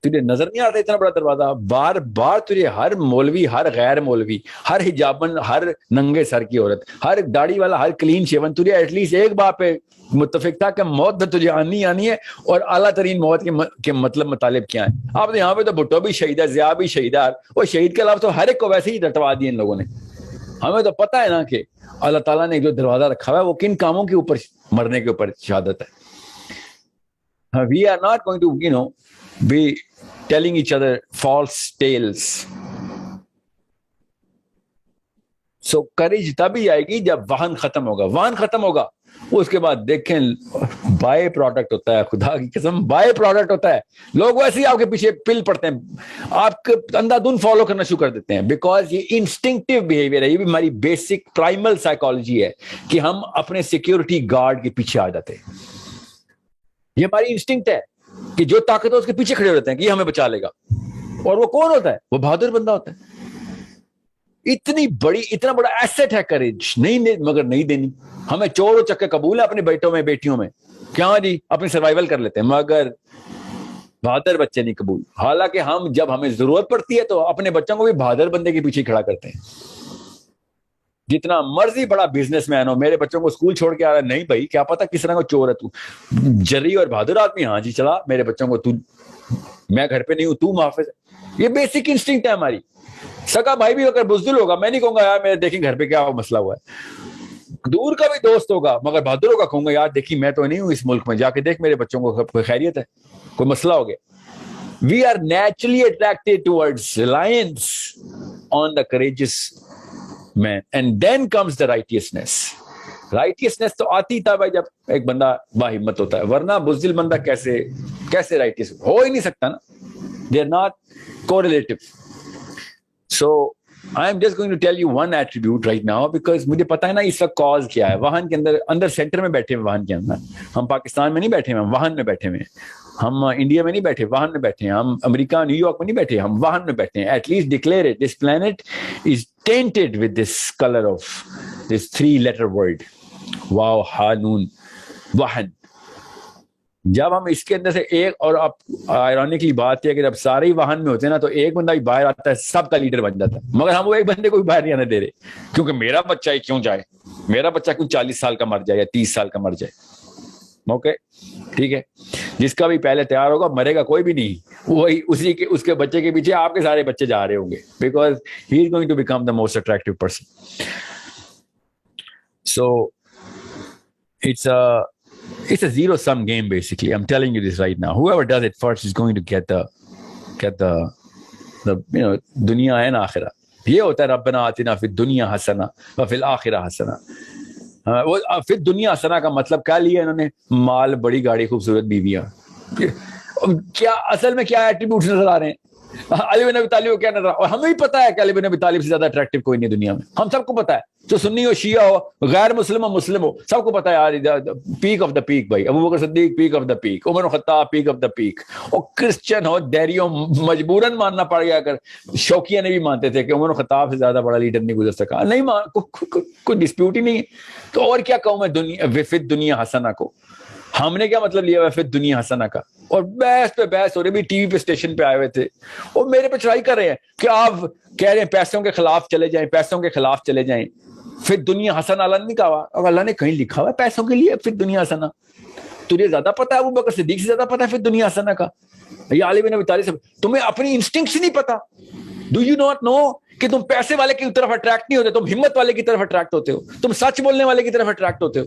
تجھے نظر نہیں آتا اتنا بڑا دروازہ. بار بار تجھے ہر مولوی, ہر غیر مولوی, ہر حجابن, ہر ننگے سر کی عورت, ہر داڑھی والا, ہر کلین شیون, تجھے ایٹ لیسٹ ایک بات پہ متفق تھا کہ موت تجھے آنی ہے, اور اعلیٰ ترین موت کے مطلب مطالب کیا ہیں. آپ یہاں پہ تو بھٹو بھی شہید ہے, ضیاء بھی شہید ہے, اور شہید کے علاوہ تو ہر ایک کو ویسے ہی رٹوا دیے ان لوگوں نے. ہمیں تو پتہ ہے نا کہ اللہ تعالیٰ نے جو دروازہ رکھا ہوا ہے وہ کن کاموں کے اوپر, مرنے کے اوپر شہادت ہے. We are not going to, be telling each other false tales. So courage تبھی آئے گی جب وہن ختم ہوگا. وہن ختم ہوگا اس کے بعد دیکھیں بائی پروڈکٹ ہوتا ہے, خدا کی قسم بائی پروڈکٹ ہوتا ہے. لوگ ویسے ہی آپ کے پیچھے پل پڑتے ہیں, آپ کے اندھا دھند فالو کرنا شروع کر دیتے ہیں, بیکاز یہ انسٹنکٹیو بیہیویئر ہے. یہ بھی ہماری بیسک پرائمل سائیکالوجی ہے کہ ہم اپنے سیکیورٹی گارڈ کے پیچھے آ جاتے ہیں. یہ ہماری انسٹنکٹ ہے کہ جو طاقت ہے اس کے پیچھے کھڑے ہوتے ہیں کہ یہ ہمیں بچا لے گا. اور وہ کون ہوتا ہے؟ وہ بہادر بندہ ہوتا ہے. اتنا بڑا ایسٹ ہے کریج, نہیں مگر نہیں دینی. ہمیں چور و چکے قبول ہے اپنے بیٹوں میں بیٹیوں میں, کیا جی اپنی سروائیول کر لیتے ہیں, مگر بہادر بچے نہیں قبول. حالانکہ ہم جب ہمیں ضرورت پڑتی ہے تو اپنے بچوں کو بھی بہادر بندے کے پیچھے کھڑا کرتے ہیں. جتنا مرضی بڑا بزنس مین ہو, میرے بچوں کو اسکول چھوڑ کے آ رہا ہے, نہیں بھائی کیا پتا کس طرح کا چور ہے تو, جری اور بہادر آدمی, ہاں جی چلا میرے بچوں کو, میں گھر پہ نہیں ہوں, تو محافظ ہے. یہ بیسک انسٹنکٹ ہے ہماری. سگا بھائی بھی اگر بزدل ہوگا, میں نہیں کہوں گا یار میرے دیکھیں گھر پہ کیا مسئلہ ہوا ہے. دور کا بھی دوست ہوگا مگر بہادر ہوگا, کہوں گا یار دیکھیں میں تو نہیں ہوں اس ملک میں, جا کے دیکھ میرے بچوں کو کوئی خیریت ہے, کوئی مسئلہ ہو گیا. We are naturally attracted towards reliance on the courageous man, and then comes the righteousness. Righteousness تو آتی تھا بھائی جب ایک بندہ باہمت ہوتا ہے, ورنہ بزدل بندہ کیسے righteous ہو ہی نہیں سکتا نا. They are not correlative. So I am just going to tell you one attribute right now because مجھے پتا ہے نا اس کا کاز کیا ہے. واہن کے اندر سینٹر میں بیٹھے ہیں, واہن کے اندر. ہم پاکستان میں نہیں بیٹھے ہیں, ہم واہن میں بیٹھے ہیں. ہم انڈیا میں نہیں بیٹھے, واہن میں بیٹھے ہیں. ہم امریکہ نیو یارک میں نہیں بیٹھے, ہم واہن میں بیٹھے ہیں. At least declare it. This planet is tainted with this color of this 3-letter word. واو ہا نون واہن. جب ہم اس کے اندر سے ایک, اور اب آئرونکلی بات ہے کہ جب سارے ہی واہن میں ہوتے ہیں نا تو ایک بندہ بھی باہر آتا ہے, سب کا لیڈر بن جاتا ہے. مگر ہم وہ ایک بندے کو بھی باہر نہیں آنے دے رہے, کیونکہ میرا بچہ ہی کیوں جائے, میرا بچہ کیوں 40 سال کا مر جائے یا 30 سال کا مر جائے. اوکے ٹھیک ہے, جس کا بھی پہلے تیار ہوگا مرے گا کوئی بھی نہیں, وہی اس کے بچے کے پیچھے آپ کے سارے بچے جا رہے ہوں گے, because he is going to become the most attractive person. So it's it's a zero sum game basically. I'm telling you this right now. Whoever does it first is going to get the dunya and akhirah. یہ ہوتا ہے ربنا آتنا فی الدنیا حسنہ وفی الآخرہ حسنہ. وہ فی الدنیا حسنہ کا مطلب کیا لیا انہوں نے؟ مال، بڑی گاڑی، خوبصورت بیویاں. کیا اصل میں کیا ایٹریبیوٹس نظر آ رہے ہیں؟ علی بن ابی طالب کو کیا نظر؟ اور ہمیں بھی پتا ہے کہ علی بن ابی طالب سے زیادہ اٹریکٹیو کوئی نہیں دنیا میں. ہم سب کو پتا ہے، جو سنی ہو، شیعہ ہو، غیر مسلم ہو، مسلم ہو، سب کو پتا ہے یار پیک آف دا پیک بھائی. ابو بکر صدیق پیک آف دا پیک، عمر خطاب پیک آف دا پیک. اور کرسچن ہو، دیری ہو، مجبوراً ماننا پڑ گیا. اگر شوقیہ نے بھی مانتے تھے کہ عمر خطاب سے زیادہ بڑا لیڈر نہیں گزر سکا، نہیں کوئی ڈسپیوٹ ہی نہیں ہے. تو اور کیا کہوں میں دنیا فی الدنیا حسنہ کو؟ ہم نے کیا مطلب لیا ہوا فی الدنیا حسنہ کا؟ اور بحث پہ بحث ہو رہی. بھی ٹی وی پہ اسٹیشن پہ آئے ہوئے تھے اور میرے پہ چڑھائی کر رہے ہیں کہ آپ کہہ رہے ہیں پیسوں کے خلاف چلے جائیں، پیسوں کے خلاف چلے جائیں. پھر دنیا حسن اللہ نے نہیں کہا، اور اللہ نے کہیں لکھا ہوا ہے پیسوں کے لیے پھر دنیا حسنہ. تجھے زیادہ پتا ہے، ابو بکر صدیق سے زیادہ پتا ہے پھر دنیا حسنہ کا، یا علی بن ابی طالب سے. تمہیں اپنی انسٹنکٹس نہیں پتا. ڈو یو ناٹ نو کہ تم پیسے والے کی طرف اٹریکٹ نہیں ہوتے، تم ہمت والے کی طرف اٹریکٹ ہوتے ہو، تم سچ بولنے والے کی طرف اٹریکٹ ہوتے ہو.